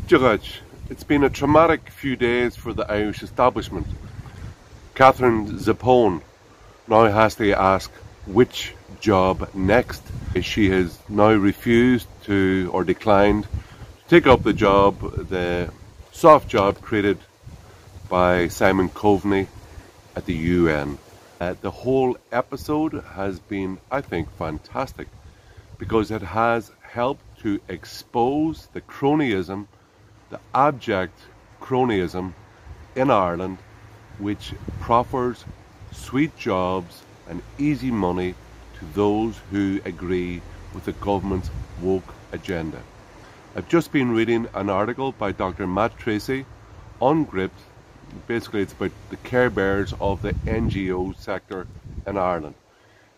Judge, it's been a traumatic few days for the Irish establishment. Katherine Zappone now has to ask which job next. She has now refused to, or declined, to take up the soft job created by Simon Coveney at the UN. The whole episode has been, I think, fantastic because it has helped to expose the cronyism, the abject cronyism in Ireland, which proffers sweet jobs and easy money to those who agree with the government's woke agenda. I've just been reading an article by Dr Matt Treacy on Gript. Basically, it's about the care bears of the NGO sector in Ireland.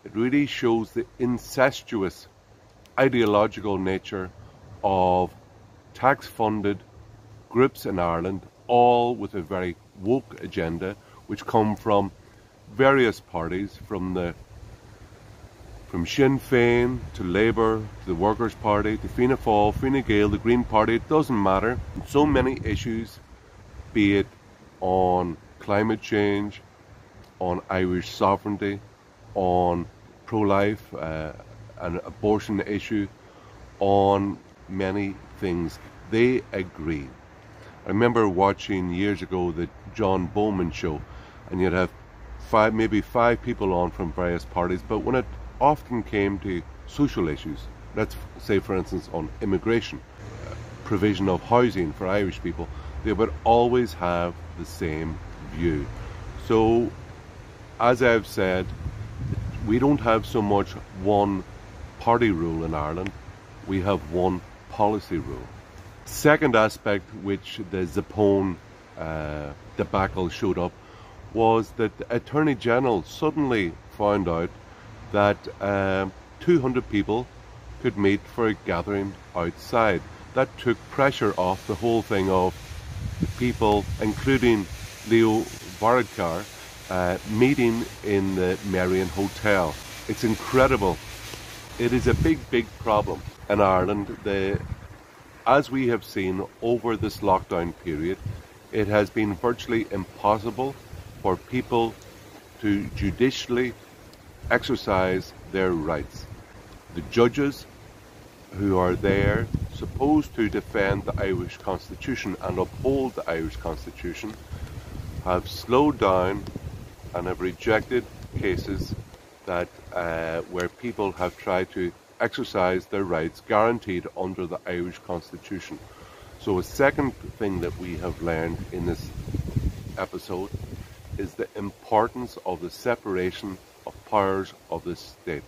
It really shows the incestuous ideological nature of tax-funded groups in Ireland, all with a very woke agenda, which come from various parties, from Sinn Féin to Labour to the Workers' Party to Fianna Fáil, Fine Gael, the Green Party. It doesn't matter. So many issues, be it on climate change, on Irish sovereignty, on pro-life and abortion issue, on many things. They agree. I remember watching years ago the John Bowman show, and you'd have maybe five people on from various parties, but when it often came to social issues, let's say for instance on immigration, provision of housing for Irish people, they would always have the same view. So, as I've said, we don't have so much one party rule in Ireland, we have one policy rule. Second aspect which the Zappone debacle showed up was that the Attorney General suddenly found out that 200 people could meet for a gathering outside. That took pressure off the whole thing of people, including Leo Varadkar, meeting in the Marion Hotel. It's incredible. It is a big problem in Ireland. As we have seen over this lockdown period, it has been virtually impossible for people to judicially exercise their rights. The judges who are there supposed to defend the Irish Constitution and uphold the Irish Constitution have slowed down and have rejected cases that where people have tried to exercise their rights guaranteed under the Irish Constitution. So a second thing that we have learned in this episode is the importance of the separation of powers of the state.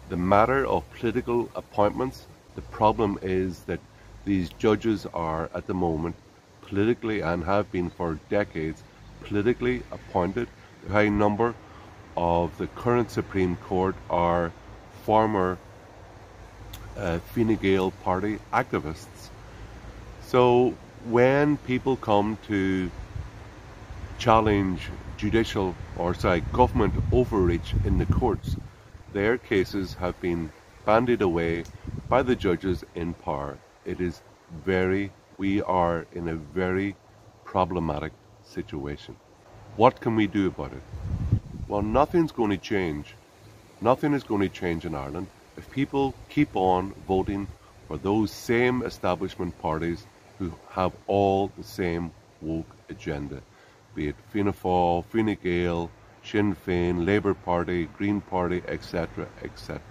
The matter of political appointments, the problem is that these judges are at the moment politically, and have been for decades, politically appointed. A high number of the current Supreme Court are former Fine Gael party activists. So when people come to challenge government overreach in the courts, their cases have been bandied away by the judges in power. We are in a very problematic situation. What can we do about it? Well, nothing's going to change. Nothing is going to change in Ireland if people keep on voting for those same establishment parties who have all the same woke agenda, be it Fianna Fáil, Fine Gael, Sinn Féin, Labour Party, Green Party, etc., etc.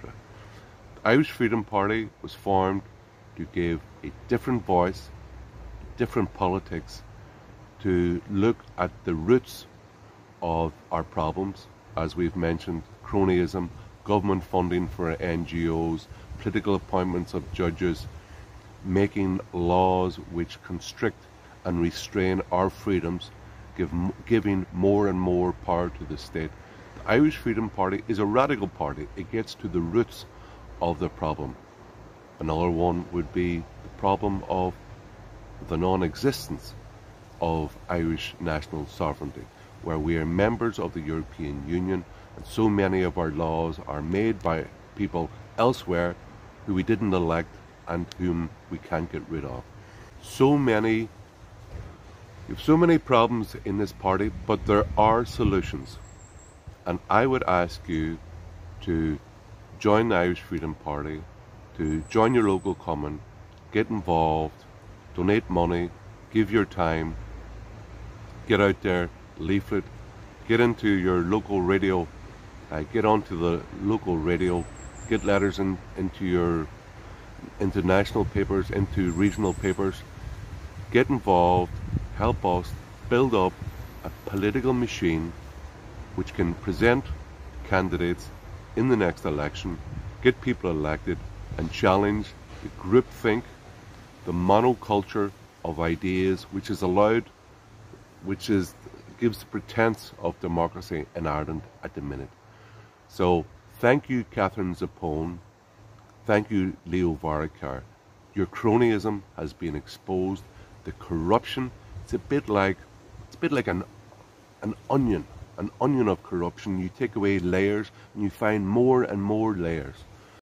The Irish Freedom Party was formed to give a different voice, different politics, to look at the roots of our problems, as we've mentioned: cronyism, government funding for NGOs, political appointments of judges, making laws which constrict and restrain our freedoms, giving more and more power to the state. The Irish Freedom Party is a radical party. It gets to the roots of the problem. Another one would be the problem of the non-existence of Irish national sovereignty, where we are members of the European Union, and so many of our laws are made by people elsewhere who we didn't elect and whom we can't get rid of. so many problems in this party, but there are solutions. And I would ask you to join the Irish Freedom Party, to join your local common, get involved, donate money, give your time, get out there, leaflet, get into your local radio, get onto the local radio, get letters into national papers, into regional papers, get involved, help us build up a political machine which can present candidates in the next election, get people elected, and challenge the groupthink, the monoculture of ideas which is allowed, gives the pretense of democracy in Ireland at the minute. So thank you, Katherine Zappone. Thank you, Leo Varadkar. Your cronyism has been exposed. The corruption, it's a bit like an onion of corruption. You take away layers and you find more and more layers.